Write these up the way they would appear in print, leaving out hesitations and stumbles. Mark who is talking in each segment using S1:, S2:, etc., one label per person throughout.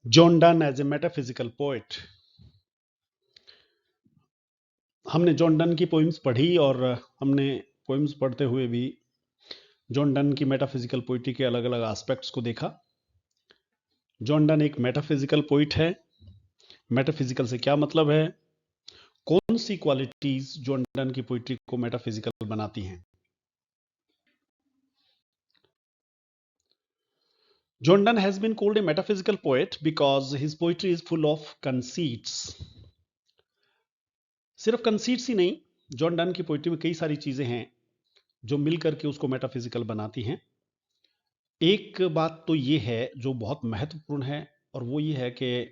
S1: John Donne as a metaphysical poet. हमने John Donne की poems पढ़ी और हमने पोइम्स पढ़ते हुए भी जॉन डन की मेटाफिजिकल पोइट्री के अलग अलग एस्पेक्ट्स को देखा। जॉन डन एक मेटाफिजिकल पोइट है। मेटाफिजिकल से क्या मतलब है, कौन सी क्वालिटीज जॉन डन की पोइट्री को मेटाफिजिकल बनाती हैं। John Donne has been called a metaphysical poet because his poetry is full of conceits. सिर्फ कंसीट्स ही नहीं, जॉन डन की पोइट्री में कई सारी चीजें हैं जो मिलकर के उसको मेटाफिजिकल बनाती हैं। एक बात तो ये है जो बहुत महत्वपूर्ण है, और वो ये है कि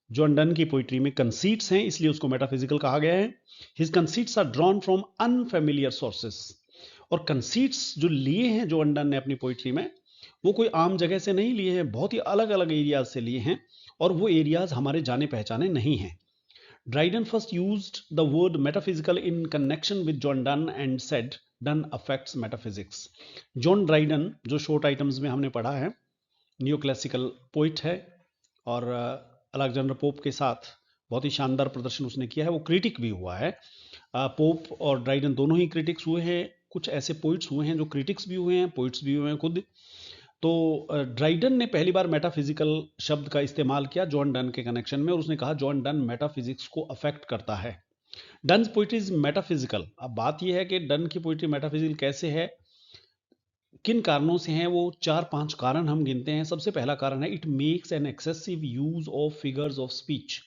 S1: जॉन डन की पोइट्री में कंसीट्स हैं, इसलिए उसको मेटाफिजिकल कहा गया है। His conceits are drawn from unfamiliar sources. और कंसीट्स जो लिए हैं जॉन डन ने अपनी पोइट्री में, वो कोई आम जगह से नहीं लिए हैं, बहुत ही अलग अलग एरियाज से लिए हैं, और वो एरियाज हमारे जाने पहचाने नहीं हैं। Dryden first used the word metaphysical in connection with John Donne and said, Donne affects metaphysics. John Dryden, जो शॉर्ट आइटम्स में हमने पढ़ा है, न्यू क्लासिकल पोइट है और अलेक्जेंडर पोप के साथ बहुत ही शानदार प्रदर्शन उसने किया है। वो क्रिटिक भी हुआ है। पोप और ड्राइडन दोनों ही क्रिटिक्स हुए हैं। कुछ ऐसे पोइट्स हुए हैं जो क्रिटिक्स भी हुए हैं, पोइट्स भी हुए हैं खुद। तो ड्राइडन ने पहली बार मेटाफिजिकल शब्द का इस्तेमाल किया जॉन डन के कनेक्शन में, और उसने कहा जॉन डन मेटाफिजिक्स को अफेक्ट करता है। Donne's poetry is metaphysical. अब बात यह है कि डन की पोइट्री मेटाफिजिकल कैसे है, किन कारणों से हैं। वो 4-5 कारण हम गिनते हैं। सबसे पहला कारण है, it makes an excessive use of figures of speech.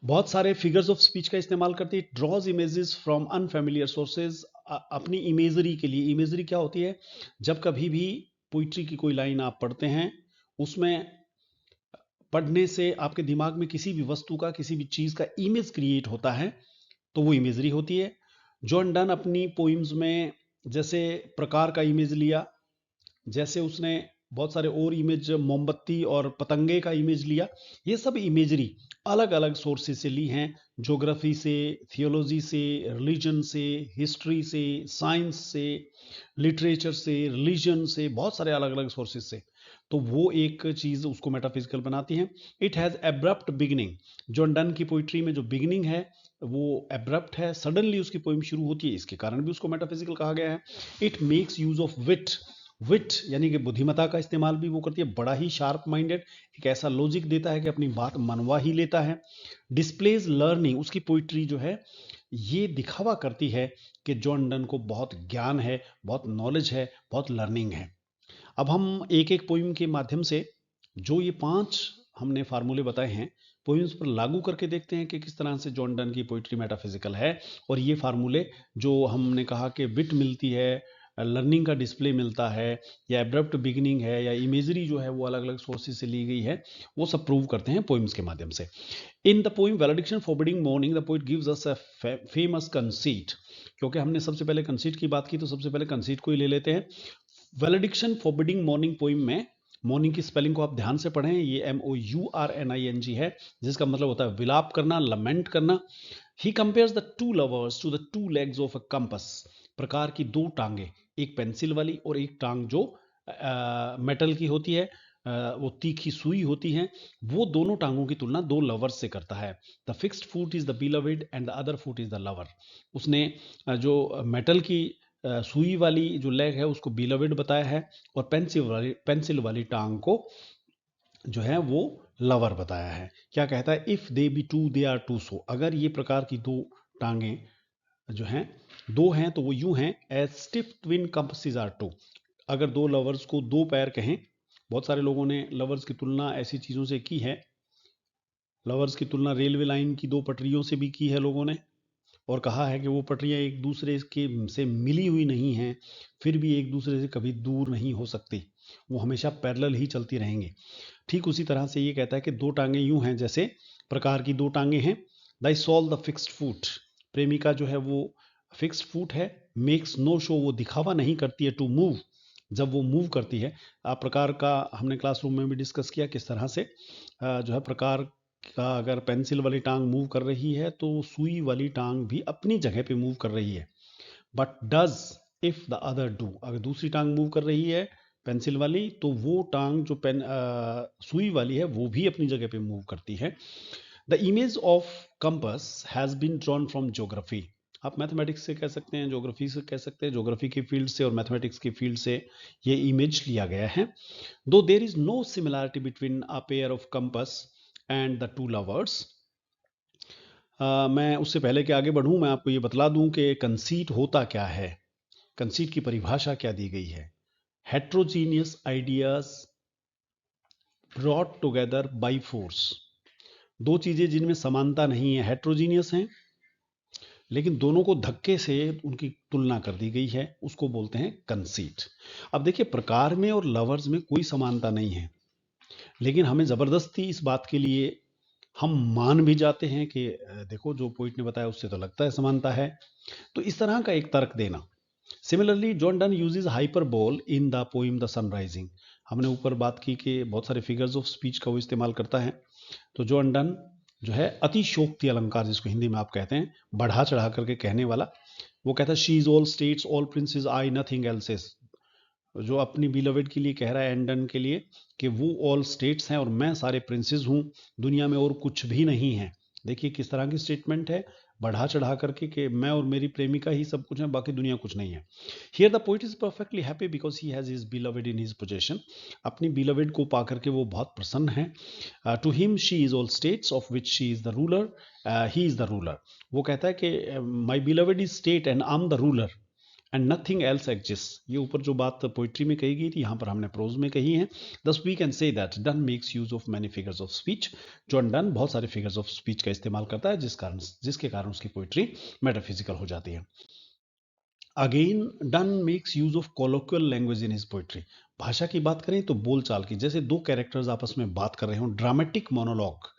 S1: बहुत सारे फिगर्स ऑफ स्पीच का इस्तेमाल करती है। It draws images from unfamiliar sources. अपनी इमेजरी के लिए, इमेजरी क्या होती है, जब कभी भी पोइट्री की कोई लाइन आप पढ़ते हैं, उसमें पढ़ने से आपके दिमाग में किसी भी वस्तु का, किसी भी चीज का इमेज क्रिएट होता है, तो वो इमेजरी होती है। जॉन डन अपनी पोइम्स में जैसे प्रकार का इमेज लिया, जैसे उसने बहुत सारे और इमेज, मोमबत्ती और पतंगे का इमेज लिया, ये सब इमेजरी अलग अलग सोर्सेज से ली हैं। ज्योग्राफी से, थियोलॉजी से, रिलीजन से, हिस्ट्री से, साइंस से, लिटरेचर से, रिलीजन से, बहुत सारे अलग अलग सोर्सेज से। तो वो एक चीज उसको मेटाफिजिकल बनाती है। It has abrupt beginning. John Donne की पोइट्री में जो बिगिनिंग है वो एब्रप्ट है, सडनली उसकी पोइम शुरू होती है, इसके कारण भी उसको मेटाफिजिकल कहा गया है। इट मेक्स यूज ऑफ विट। विट यानी कि बुद्धिमत्ता का इस्तेमाल भी वो करती है, बड़ा ही शार्प माइंडेड, एक ऐसा लॉजिक देता है कि अपनी बात मनवा ही लेता है। Displays learning. उसकी पोइट्री जो है ये दिखावा करती है कि जॉन डन को बहुत ज्ञान है, बहुत नॉलेज है, बहुत लर्निंग है। अब हम एक एक पोइम के माध्यम से जो ये 5 हमने फार्मूले बताए हैं, पोइम्स पर लागू करके देखते हैं कि किस तरह से जॉन डन की पोइट्री मेटाफिजिकल है। और ये फार्मूले जो हमने कहा कि विट मिलती है, लर्निंग का डिस्प्ले मिलता है, या एब्रप्ट बिगिनिंग है, या इमेजरी जो है वो अलग अलग सोर्सेज से ली गई है, वो सब प्रूव करते हैं पोइम्स के माध्यम से। इन the poem valediction forbidding mourning the poet gives us a famous conceit. क्योंकि हमने सबसे पहले कंसीट की बात की, तो सबसे पहले कंसीट को ही ले लेते हैं। वैलिडिक्शन फॉरबिडिंग मॉर्निंग पोइम में मॉर्निंग की स्पेलिंग को आप ध्यान से पढ़ें, ये MOURNING है, जिसका मतलब होता है विलाप करना, लमेंट करना। He compares the two lovers to the two legs of a compass. प्रकार की 2 टांगे, एक पेंसिल वाली और एक टांग जो मेटल की होती है, वो तीखी सुई होती है, वो दोनों टांगों की तुलना 2 लवर्स से करता है। The fixed foot is the beloved and the other foot is the lover. उसने जो मेटल की सुई वाली जो लेग है उसको बिलवेड बताया है, और पेंसिल वाली टांग को जो है वो लवर बताया है। क्या कहता है, if they be two they are two so. अगर ये प्रकार की 2 टांगे जो हैं 2 हैं तो वो यूं हैं, as stiff twin compasses are two. अगर 2 लवर्स को 2 पैर कहें, बहुत सारे लोगों ने लवर्स की तुलना ऐसी चीजों से की है। लवर्स की तुलना रेलवे लाइन की 2 पटरियों से भी की है लोगों ने, और कहा है कि वो पटरियां एक दूसरे के से मिली हुई नहीं हैं, फिर भी एक दूसरे से कभी दूर नहीं हो सकती, वो हमेशा पैरेलल ही चलती रहेंगी। ठीक उसी तरह से ये कहता है कि 2 टांगे यूं हैं जैसे प्रकार की 2 टांगे हैं। दाई सॉल द फिक्स्ड फूट। प्रेमिका जो है वो फिक्स्ड फूट है। मेक्स नो शो, वो दिखावा नहीं करती है। टू मूव, जब वो मूव करती है। आप प्रकार का हमने क्लासरूम में भी डिस्कस किया किस तरह से जो है प्रकार का, अगर पेंसिल वाली टांग मूव कर रही है तो सुई वाली टांग भी अपनी जगह पे मूव कर रही है। But does if the other do, अगर दूसरी टांग मूव कर रही है पेंसिल वाली, तो वो टांग जो सुई वाली है वो भी अपनी जगह पे मूव करती है। The image of compass has been drawn from geography. आप मैथमेटिक्स से कह सकते हैं, ज्योग्राफी से कह सकते हैं, ज्योग्राफी की फील्ड से और मैथमेटिक्स की फील्ड से ये इमेज लिया गया है। Though there is no similarity between a pair of compass and the two lovers. मैं उससे पहले कि आगे बढ़ूं, मैं आपको ये बतला दूं कि कंसीट होता क्या है। कंसीट की परिभाषा क्या दी गई है? Heterogeneous ideas brought together by force. दो चीजें जिनमें समानता नहीं है, हेट्रोजीनियस हैं, लेकिन दोनों को धक्के से उनकी तुलना कर दी गई है, उसको बोलते हैं कंसीट। अब देखिए, प्रकार में और लवर्स में कोई समानता नहीं है, लेकिन हमें जबरदस्ती इस बात के लिए हम मान भी जाते हैं कि देखो जो पोइट ने बताया उससे तो लगता है समानता है, तो इस तरह का एक तर्क देना। Similarly John Donne uses hyperbole in the poem the sunrising. हमने ऊपर बात की कि बहुत सारे फिगर्स ऑफ स्पीच का वो इस्तेमाल करता है। तो जॉन डन जो है अतिशोक्ति अलंकार, जिसको हिंदी में आप कहते हैं, बढ़ा चढ़ा करके कहने वाला, वो कहता है she is all states all princess I nothing else's. जो अपनी बिलवेड के लिए कह रहा है, एंडन के लिए, कि वो ऑल स्टेट्स हैं और मैं सारे प्रिंसेस हूं, दुनिया में और कुछ भी नहीं है। देखिए किस तरह की स्टेटमेंट है, बढ़ा चढ़ा करके कि मैं और मेरी प्रेमिका ही सब कुछ है, बाकी दुनिया कुछ नहीं है। Here the poet is perfectly happy because he has his beloved in his possession. अपनी बिलवेड को पा करके वो बहुत प्रसन्न है। To him she is all states of which she is the ruler, he is the ruler. वो कहता है कि my beloved is state and I am the ruler and nothing else exist. ये ऊपर जो बात पोइट्री में कही गई थी, यहाँ पर हमने प्रोज में कही है। Thus we can say that Donne makes use of many figures of speech. John Donne बहुत सारे फिगर्स ऑफ स्पीच का इस्तेमाल करता है, जिसके कारण उसकी पोइट्री मेटाफिजिकल हो जाती है। Again Donne makes use of colloquial language in his poetry. भाषा की बात करें तो बोलचाल की, जैसे दो कैरेक्टर्स आपस में बात कर रहे हो, ड्रामेटिक मोनोलॉग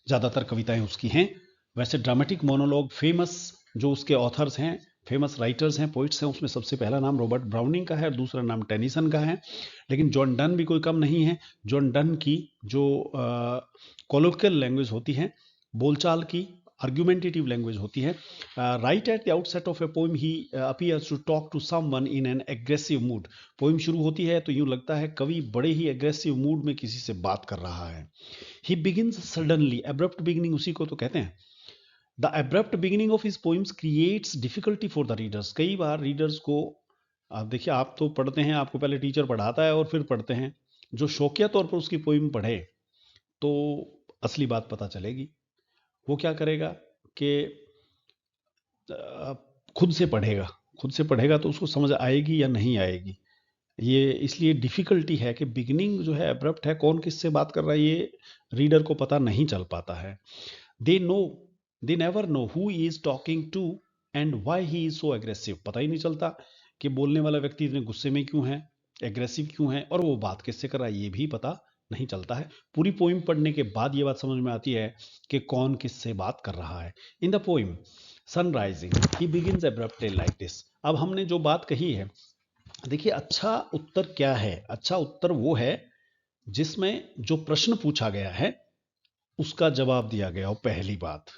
S1: ज्यादातर कविताएं उसकी हैं। वैसे ड्रामेटिक मोनोलॉग फेमस जो उसके ऑथर्स हैं, फेमस राइटर्स हैं, पोइट्स हैं, उसमें सबसे पहला नाम रॉबर्ट ब्राउनिंग का है और दूसरा नाम टेनिसन का है। लेकिन जॉन डन भी कोई कम नहीं है। जॉन डन की जो कोलोकियल लैंग्वेज होती है, बोलचाल की आर्ग्यूमेंटेटिव लैंग्वेज होती है। Right at the outset of a poem he appears to talk to someone in an aggressive mood. Poem शुरू होती है तो यूं लगता है कवि बड़े ही एग्रेसिव मूड में किसी से बात कर रहा है। ही बिगिंस सडनली, एब्रप्ट बिगिनिंग उसी को तो कहते हैं। The abrupt beginning of his poems creates difficulty for the readers. कई बार रीडर्स को, आप देखिए, आप तो पढ़ते हैं, आपको पहले टीचर पढ़ाता है और फिर पढ़ते हैं, जो शौकिया तौर पर उसकी पोइम पढ़े तो असली बात पता चलेगी। वो क्या करेगा कि खुद से पढ़ेगा, खुद से पढ़ेगा तो उसको समझ आएगी या नहीं आएगी। ये इसलिए डिफिकल्टी है कि बिगिनिंग जो है एब्रप्ट है, कौन किससे बात कर रहा है ये रीडर को पता नहीं चल पाता है। They know, they never know who is talking to and why he is so aggressive. पता ही नहीं चलता कि बोलने वाला व्यक्ति इतने गुस्से में क्यों है, एग्रेसिव क्यों है, और वो बात किससे कर रहा है ये भी पता नहीं चलता है। पूरी पोइम पढ़ने के बाद ये बात समझ में आती है कि कौन किससे बात कर रहा है। इन the poem sunrising he begins abruptly like this. अब हमने जो बात कही है, देखिए अच्छा उत्तर क्या है? अच्छा उत्तर वो है जिसमें जो प्रश्न पूछा गया है उसका जवाब दिया गया हो, पहली बात।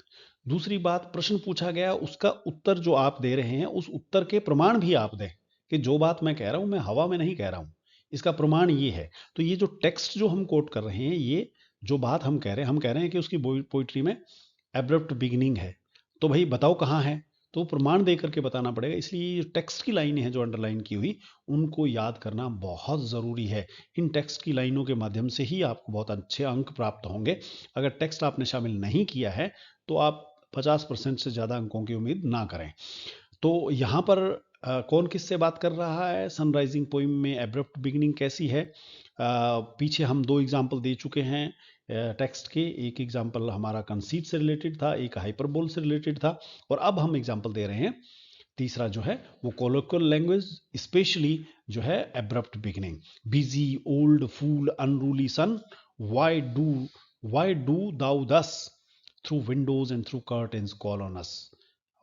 S1: दूसरी बात, प्रश्न पूछा गया, उसका उत्तर जो आप दे रहे हैं उस उत्तर के प्रमाण भी आप दें कि जो बात मैं कह रहा हूं मैं हवा में नहीं कह रहा हूं, इसका प्रमाण ये है। तो ये जो टेक्स्ट जो हम कोट कर रहे हैं, ये जो बात हम कह रहे हैं, हम कह रहे हैं कि उसकी पोइट्री में एब्रप्ट बिगिनिंग है, तो भाई बताओ कहाँ है, तो प्रमाण दे करके बताना पड़ेगा। इसलिए टेक्स्ट की लाइनें हैं जो अंडरलाइन की हुई, उनको याद करना बहुत ज़रूरी है। इन टेक्स्ट की लाइनों के माध्यम से ही आपको बहुत अच्छे अंक प्राप्त होंगे। अगर टेक्स्ट आपने शामिल नहीं किया है तो आप 50% से ज़्यादा अंकों की उम्मीद ना करें। तो यहाँ पर कौन किससे बात कर रहा है, सनराइजिंग पोइम में एब्रप्ट बिगिनिंग कैसी है? पीछे हम दो एग्जाम्पल दे चुके हैं टेक्स्ट के। एक एग्जाम्पल हमारा कंसीट से रिलेटेड था, एक हाइपरबोल से रिलेटेड था, और अब हम एग्जाम्पल दे रहे हैं तीसरा जो है वो कोलोकियल लैंग्वेज, स्पेशली जो है abrupt beginning. Busy old fool unruly sun, why do thou thus through windows and through curtains call on us.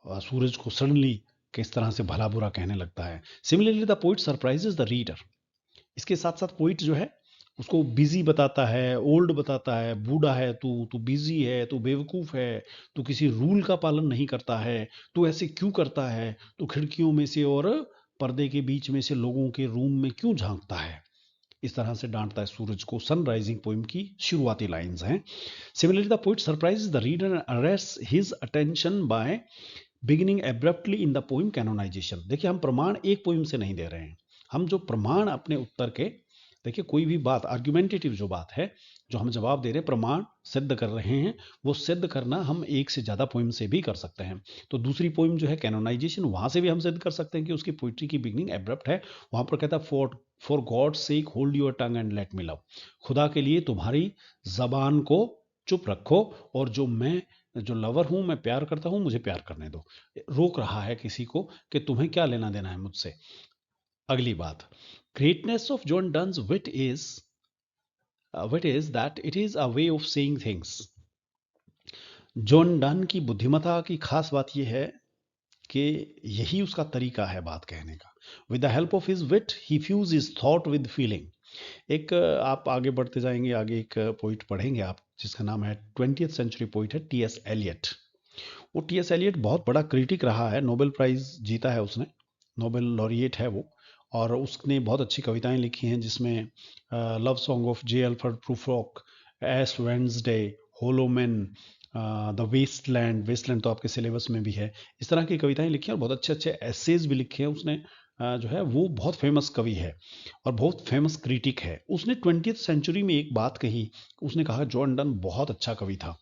S1: सूरज को सडनली किस तरह से भला बुरा कहने लगता है। Similarly the poet surprises the reader. इसके साथ साथ पोइट जो है उसको बिजी बताता है, ओल्ड बताता है, बूढ़ा है तू, तू बिजी है, तू बेवकूफ़ है, तू किसी रूल का पालन नहीं करता है, तू ऐसे क्यों करता है, तू खिड़कियों में से और पर्दे के बीच में से लोगों के रूम में क्यों झांकता है। इस तरह से डांटता है सूरज को। सनराइजिंग पोइम की शुरुआती लाइंस हैं। Similarly the poet surprises the reader and arrests his attention by beginning abruptly in the poem Canonization. देखिए हम प्रमाण एक पोइम से नहीं दे रहे हैं, हम जो प्रमाण अपने उत्तर के, देखिए कोई भी बात आर्ग्यूमेंटेटिव जो बात है, जो हम जवाब दे रहे हैं, प्रमाण सिद्ध कर रहे हैं, वो सिद्ध करना हम एक से ज़्यादा पोइम से भी कर सकते हैं। तो दूसरी पोइम जो है कैनोनाइजेशन, वहाँ से भी हम सिद्ध कर सकते हैं कि उसकी पोइट्री की बिगनिंग एब्रप्ट है। वहाँ पर कहता है for God sake hold your tongue and let me love. खुदा के लिए तुम्हारी जबान को चुप रखो और जो मैं जो लवर हूं, मैं प्यार करता हूं, मुझे प्यार करने दो। रोक रहा है किसी को कि तुम्हें क्या लेना देना है मुझसे। अगली बात, greatness of John Donne's wit is that it is a way of saying things. John Donne की बुद्धिमता की खास बात यह है कि यही उसका तरीका है बात कहने का। With the help of his wit he fuse his thought with feeling. एक आप आगे बढ़ते जाएंगे, आगे एक पोइट पढ़ेंगे आप जिसका नाम है 20th सेंचुरी पोइट है टी.एस. एलियट। वो टी.एस. एलियट बहुत बड़ा क्रिटिक रहा है, नोबेल प्राइज जीता है उसने, नोबेल लॉरिएट है वो। और उसने बहुत अच्छी कविताएं लिखी हैं जिसमें love song of J Alfred Prufrock, Ash Wednesday, hollow men, the wasteland, wasteland तो आपके सिलेबस में भी है, इस तरह की कविताएं लिखी हैं और बहुत अच्छे अच्छे एसेज भी लिखे हैं उसने। जो है वो बहुत फेमस कवि है और बहुत फेमस क्रिटिक है। उसने 20th सेंचुरी में एक बात कही, उसने कहा जॉन डन बहुत अच्छा कवि था।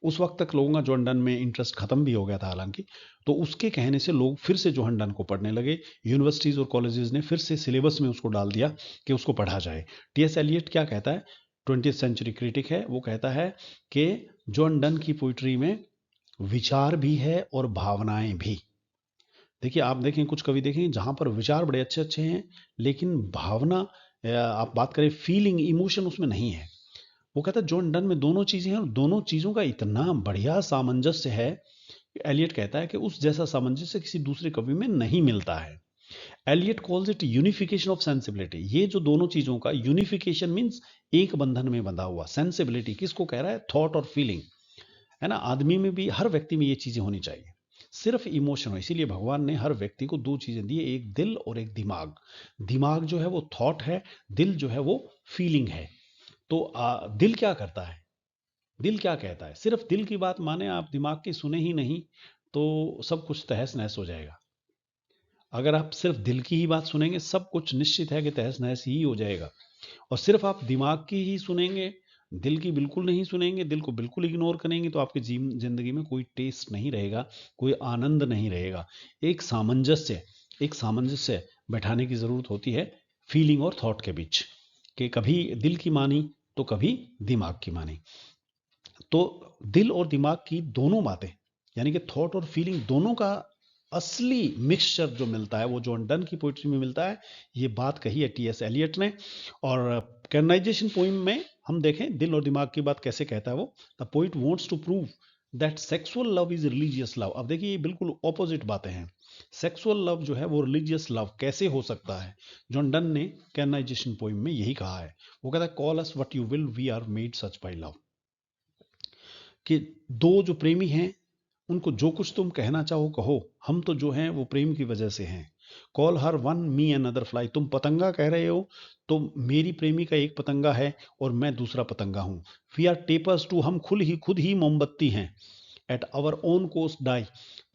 S1: उस वक्त तक लोगों का जॉन डन में इंटरेस्ट खत्म भी हो गया था हालांकि, तो उसके कहने से लोग फिर से जॉन डन को पढ़ने लगे। यूनिवर्सिटीज और कॉलेजेस ने फिर से सिलेबस में उसको डाल दिया कि उसको पढ़ा जाए। टी.एस. एलियट क्या कहता है, 20th सेंचुरी क्रिटिक है, वो कहता है कि जॉन डन की पोइट्री में विचार भी है और भावनाएं भी। देखिए आप देखें कुछ कवि देखें जहां पर विचार बड़े अच्छे अच्छे हैं लेकिन भावना, आप बात करें फीलिंग, इमोशन उसमें नहीं है। वो कहता है जॉन डन में दोनों चीजें हैं और दोनों चीजों का इतना बढ़िया सामंजस्य है। एलियट कहता है कि उस जैसा सामंजस्य किसी दूसरे कवि में नहीं मिलता है। Eliot calls it unification of sensibility. ये जो दोनों चीजों का यूनिफिकेशन मीन्स एक बंधन में बंधा हुआ। सेंसिबिलिटी किसको कह रहा है, थॉट और फीलिंग, है ना। आदमी में भी, हर व्यक्ति में ये चीजें होनी चाहिए, सिर्फ इमोशन हो। इसीलिए भगवान ने हर व्यक्ति को दो चीजें दी, एक दिल और एक दिमाग। दिमाग जो है वो थॉट है, दिल जो है वो फीलिंग है। तो दिल क्या करता है, दिल क्या कहता है, सिर्फ दिल की बात माने आप, दिमाग की सुने ही नहीं, तो सब कुछ तहस नहस हो जाएगा। अगर आप सिर्फ दिल की ही बात सुनेंगे, सब कुछ निश्चित है कि तहस नहस ही हो जाएगा। और सिर्फ आप दिमाग की ही सुनेंगे, दिल की बिल्कुल नहीं सुनेंगे, दिल को बिल्कुल इग्नोर करेंगे, तो आपकी जिंदगी में कोई टेस्ट नहीं रहेगा, कोई आनंद नहीं रहेगा। एक सामंजस्य बैठाने की जरूरत होती है फीलिंग और थॉट के बीच, कि कभी दिल की मानी तो कभी दिमाग की मानी। तो दिल और दिमाग की दोनों बातें, यानी कि थॉट और फीलिंग दोनों का असली मिक्सचर जो मिलता है वो जॉन डन की पोइट्री में मिलता है। ये बात कही है टी.एस. एलियट ने। और कैनोनाइजेशन पोइम में हम देखें दिल और दिमाग की बात कैसे कहता है वो। The poet wants to prove that sexual love is religious love. अब देखिए ये बिल्कुल ऑपोजिट बातें हैं। सेक्सुअल लव जो है वो रिलीजियस लव कैसे हो सकता है। जॉन डन ने कैनोनाइजेशन पोइम में यही कहा है। वो कहता है call us what you will, we are made such by love. कि दो जो प्रेमी हैं उनको जो कुछ तुम कहना चाहो कहो, हम तो जो हैं वो प्रेम की वजह से हैं। कॉल हर वन मी एन अदर फ्लाई। तुम पतंगा कह रहे हो तो मेरी प्रेमी का एक पतंगा है और मैं दूसरा पतंगा हूं। वी आर टेपर्स टू, हम खुद ही मोमबत्ती हैं। At our own cost die,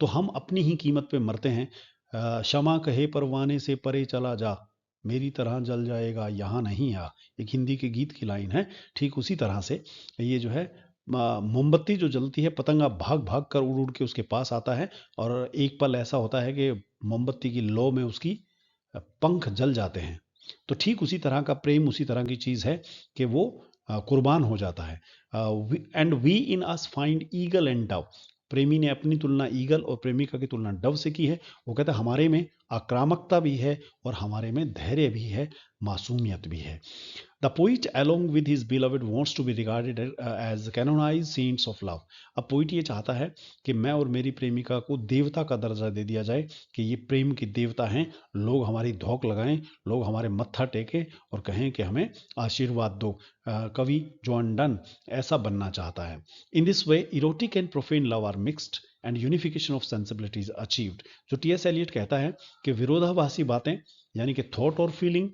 S1: तो हम अपनी ही कीमत पे मरते हैं। क्षमा कहे परवाने से परे चला जा, मेरी तरह जल जाएगा यहाँ नहीं आ। एक हिंदी के गीत की लाइन है। ठीक उसी तरह से ये जो है मोमबत्ती जो जलती है, पतंगा भाग भाग कर उड़ उड़ के उसके पास आता है और एक पल ऐसा होता है कि मोमबत्ती की लौ में उसकी पंख जल जाते हैं। तो ठीक उसी तरह का प्रेम, उसी तरह की चीज है कि वो कुर्बान हो जाता है। And we in us find eagle and dove. प्रेमी ने अपनी तुलना ईगल और प्रेमिका की तुलना डव से की है। वो कहता है हमारे में आक्रामकता भी है और हमारे में धैर्य भी है, मासूमियत भी है। The poet, along with his beloved, wants to be regarded as canonized saints of love. अब पोइट ये चाहता है कि मैं और मेरी प्रेमिका को देवता का दर्जा दे दिया जाए, कि ये प्रेम की देवता हैं। लोग हमारी धौक लगाएं, लोग हमारे मत्था टेकें और कहें कि हमें आशीर्वाद दो। कवि जॉन डन ऐसा बनना चाहता है। In this way erotic and profane love are mixed and unification of sensibilities achieved. जो टी.एस. एलियट कहता है कि विरोधाभासी बातें, यानी कि थॉट और फीलिंग,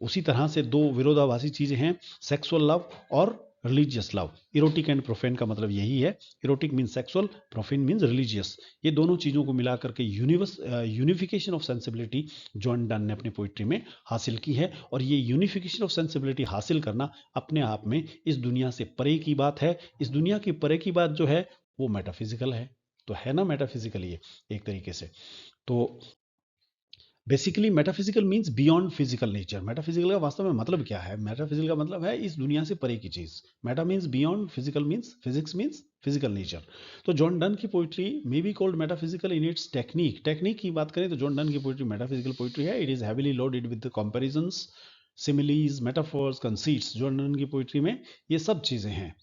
S1: उसी तरह से दो विरोधाभासी चीजें हैं, सेक्सुअल लव और religious love. Erotic and profane का मतलब यही है। Erotic means sexual, profane means religious. ये दोनों चीजों को मिलाकर के unification of sensibility John Donne ने अपनी पोइट्री में हासिल की है। और ये यूनिफिकेशन ऑफ सेंसिबिलिटी हासिल करना अपने आप में इस दुनिया से परे की बात है। इस दुनिया की परे की बात जो है वो मेटाफिजिकल है। तो है ना मेटाफिजिकल ये एक तरीके से। तो basically metaphysical means beyond physical nature. Metaphysical का वास्तव में मतलब क्या है? मेटाफिजिकल का मतलब है इस दुनिया से परे की चीज। Meta means beyond, physical means physics means physical nature. तो जॉन डन की poetry may be called metaphysical in its technique. Technique की बात करें तो जॉन डन की पोइट्री मेटाफिजिकल पोइट्री है। It is heavily loaded with comparisons, similes, metaphors, conceits. John Donne की poetry में ये सब चीजें हैं।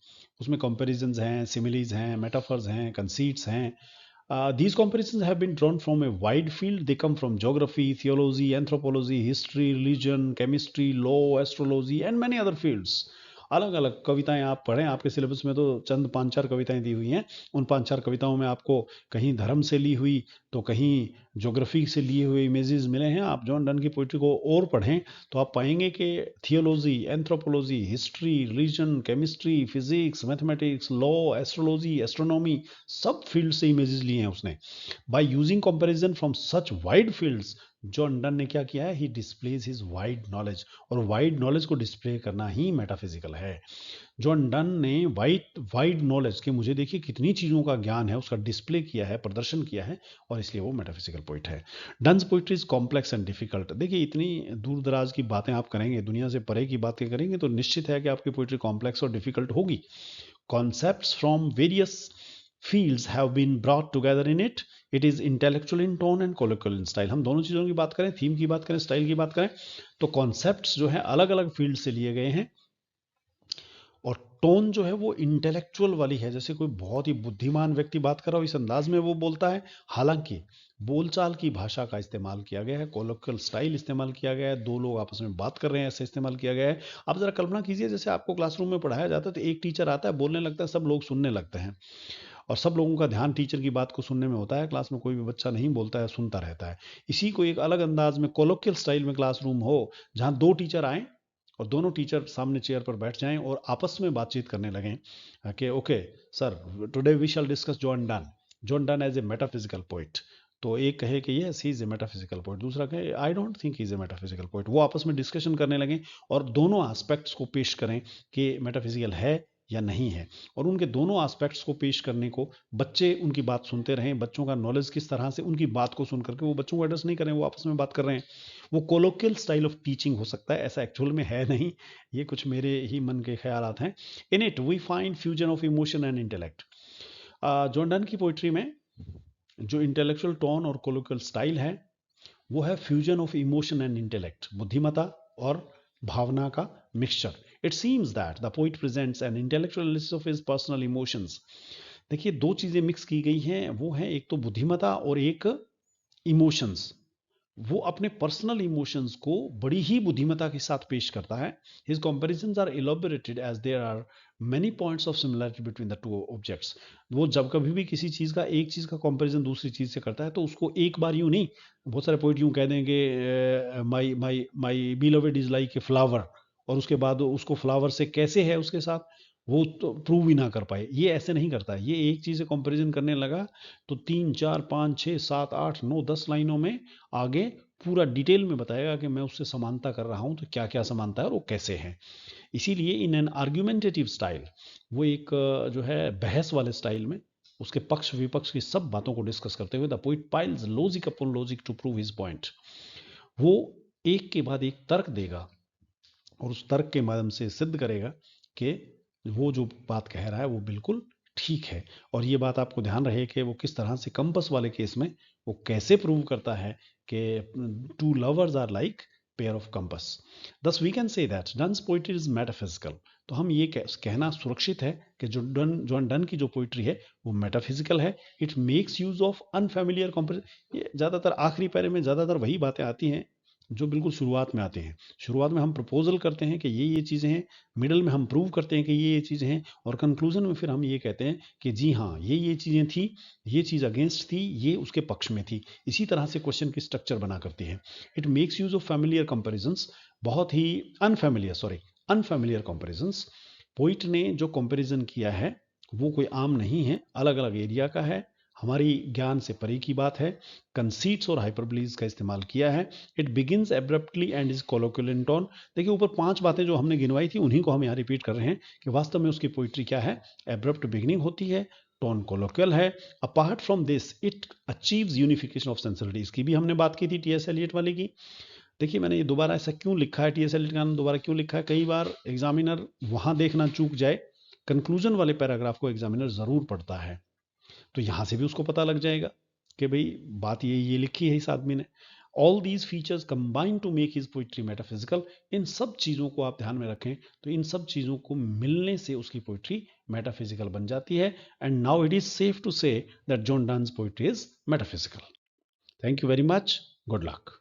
S1: उसमें कंपैरिजंस हैं, सिमिलीज हैं, मेटाफर्स हैं, कंसीट्स हैं। These comparisons have been drawn from a wide field. They come from geography, theology, anthropology, history, religion, chemistry, law, astrology, and many other fields. अलग अलग कविताएं आप पढ़ें, आपके सिलेबस में तो चंद 5-4 कविताएं दी हुई हैं। उन 5-4 कविताओं में आपको कहीं धर्म से ली हुई तो कहीं ज्योग्राफी से लिए हुए इमेजेस मिले हैं। आप जॉन डन की पोइट्री को और पढ़ें तो आप पाएंगे कि theology, anthropology, history, religion, chemistry, physics, mathematics, law, astrology, astronomy, सब फील्ड से इमेजेस लिए हैं उसने। By using comparison from such wide fields, John Donne ने क्या किया है? ही डिस्प्लेज हिज वाइड नॉलेज। और वाइड नॉलेज को डिस्प्ले करना ही मेटाफिजिकल है। जॉन डन ने वाइड नॉलेज के, मुझे देखिए कितनी चीज़ों का ज्ञान है, उसका डिस्प्ले किया है, प्रदर्शन किया है, और इसलिए वो मेटाफिजिकल पोइट है। Donne's poetry is complex and difficult. देखिए इतनी दूर दराज की बातें आप करेंगे, दुनिया से परे की बातें करेंगे, तो निश्चित है कि आपकी पोइट्री कॉम्प्लेक्स और डिफिकल्ट होगी। Concepts from various fields have been brought together in it. It is intellectual in tone and colloquial in style. हम दोनों चीज़ों की बात करें, थीम की बात करें, स्टाइल की बात करें, तो कॉन्सेप्ट्स जो है अलग अलग फील्ड से लिए गए हैं। और टोन जो है वो इंटेलेक्चुअल वाली है, जैसे कोई बहुत ही बुद्धिमान व्यक्ति बात कर रहा हो इस अंदाज में वो बोलता है। हालांकि बोलचाल की भाषा का इस्तेमाल किया गया है, कोलोकियल स्टाइल इस्तेमाल किया गया है, दो लोग आपस में बात कर रहे हैं ऐसे इस्तेमाल किया गया है। आप जरा कल्पना कीजिए, जैसे आपको क्लासरूम में पढ़ाया जाता है तो एक टीचर आता है, बोलने लगता है, सब लोग सुनने लगते हैं, और सब लोगों का ध्यान टीचर की बात को सुनने में होता है। क्लास में कोई भी बच्चा नहीं बोलता है, सुनता रहता है। इसी को एक अलग अंदाज में कोलोकियल स्टाइल में क्लासरूम हो, जहाँ दो टीचर आए और दोनों टीचर सामने चेयर पर बैठ जाएं और आपस में बातचीत करने लगें कि okay sir, today we shall discuss John Donne as a metaphysical poet. तो एक कहे कि yes he is a metaphysical poet, दूसरा कहे I don't think he is a metaphysical poet. वो आपस में डिस्कशन करने लगें और दोनों एस्पेक्ट्स को पेश करें कि मेटाफिजिकल है या नहीं है। और उनके दोनों एस्पेक्ट्स को पेश करने को बच्चे उनकी बात सुनते रहें। बच्चों का नॉलेज किस तरह से, उनकी बात को सुन करके वो बच्चों को एड्रेस नहीं करें, वो आपस में बात कर रहे हैं। वो कोलोकियल स्टाइल ऑफ टीचिंग हो सकता है, ऐसा एक्चुअल में है नहीं, ये कुछ मेरे ही मन के ख्यालात हैं। In it we find fusion of emotion and intellect. John Donne की पोइट्री में जो इंटेलेक्चुअल टोन और कोलोकियल स्टाइल है वो है fusion of emotion and intellect, बुद्धिमता और भावना का mixture. It seems that the poet presents an intellectual analysis of his personal emotions. देखिए दो चीजें मिक्स की गई हैं, वो है एक तो बुद्धिमता और एक इमोशंस। वो अपने पर्सनल इमोशंस को बड़ी ही बुद्धिमता के साथ पेश करता है। His comparisons are elaborated as there are many points of similarity between the two objects. वो जब कभी भी किसी चीज का, एक चीज का कंपैरिजन दूसरी चीज से करता है तो उसको एक बार यूं नहीं, बहुत सारे पोइट यूं कह देंगे my my my beloved is like a flower, और उसके बाद उसको फ्लावर से कैसे है उसके साथ वो तो प्रूव ही ना कर पाए। ये ऐसे नहीं करता है, ये एक चीज से कंपैरिजन करने लगा तो 3, 4, 5, 6, 7, 8, 9, 10 लाइनों में आगे पूरा डिटेल में बताएगा कि मैं उससे समानता कर रहा हूं तो क्या क्या समानता है और वो कैसे है। इसीलिए इन एन आर्ग्यूमेंटेटिव स्टाइल, वो एक जो है बहस वाले स्टाइल में उसके पक्ष विपक्ष की सब बातों को डिस्कस करते हुए the poet piles logic upon logic to prove his point. वो एक के बाद एक तर्क देगा और उस तर्क के माध्यम से सिद्ध करेगा कि वो जो बात कह रहा है वो बिल्कुल ठीक है। और ये बात आपको ध्यान रहे कि वो किस तरह से कंपस वाले केस में वो कैसे प्रूव करता है कि two lovers are like pair of compass. Thus we can say that Donne's poetry is metaphysical. तो हम ये कहना सुरक्षित है कि जो जॉन डन की जो पोइट्री है वो मेटाफिजिकल है। It makes use of unfamiliar comparison. ये ज़्यादातर आखिरी पैरे में ज़्यादातर वही बातें आती हैं जो बिल्कुल शुरुआत में आते हैं। शुरुआत में हम प्रपोजल करते हैं कि ये चीज़ें हैं, मिडल में हम प्रूव करते हैं कि ये चीज़ें हैं, और कंक्लूजन में फिर हम ये कहते हैं कि जी हाँ ये चीज़ें थी, ये चीज़ अगेंस्ट थी, ये उसके पक्ष में थी। इसी तरह से क्वेश्चन की स्ट्रक्चर बना करती है। It makes use of familiar comparisons बहुत ही अनफेमिलियर कंपैरिजंस। पोइट ने जो कंपैरिजन किया है वो कोई आम नहीं है, अलग अलग एरिया का है, हमारी ज्ञान से परे की बात है। कंसीट्स और हाइपरबोलीज का इस्तेमाल किया है। It begins abruptly and is colloquial in tone. देखिए ऊपर 5 बातें जो हमने गिनवाई थी उन्हीं को हम यहाँ रिपीट कर रहे हैं कि वास्तव में उसकी पोइट्री क्या है। एब्रप्ट बिगिनिंग होती है, टोन कोलोक्वियल है। Apart from this it achieves unification of sensibilities की भी हमने बात की थी टी एस एलियट वाले की। देखिए मैंने ये दोबारा ऐसा क्यों लिखा है, टी एस एलियट का नाम दोबारा क्यों लिखा है, कई बार एग्जामिनर वहां देखना चूक जाए, कंक्लूजन वाले पैराग्राफ को एग्जामिनर जरूर पढ़ता है, तो यहां से भी उसको पता लग जाएगा कि भाई बात ये लिखी है इस आदमी ने। All these features combine to make his poetry metaphysical. इन सब चीज़ों को आप ध्यान में रखें तो इन सब चीज़ों को मिलने से उसकी पोइट्री मेटाफिजिकल बन जाती है। And now it is safe to say that John Donne's poetry is metaphysical. Thank you very much, good luck.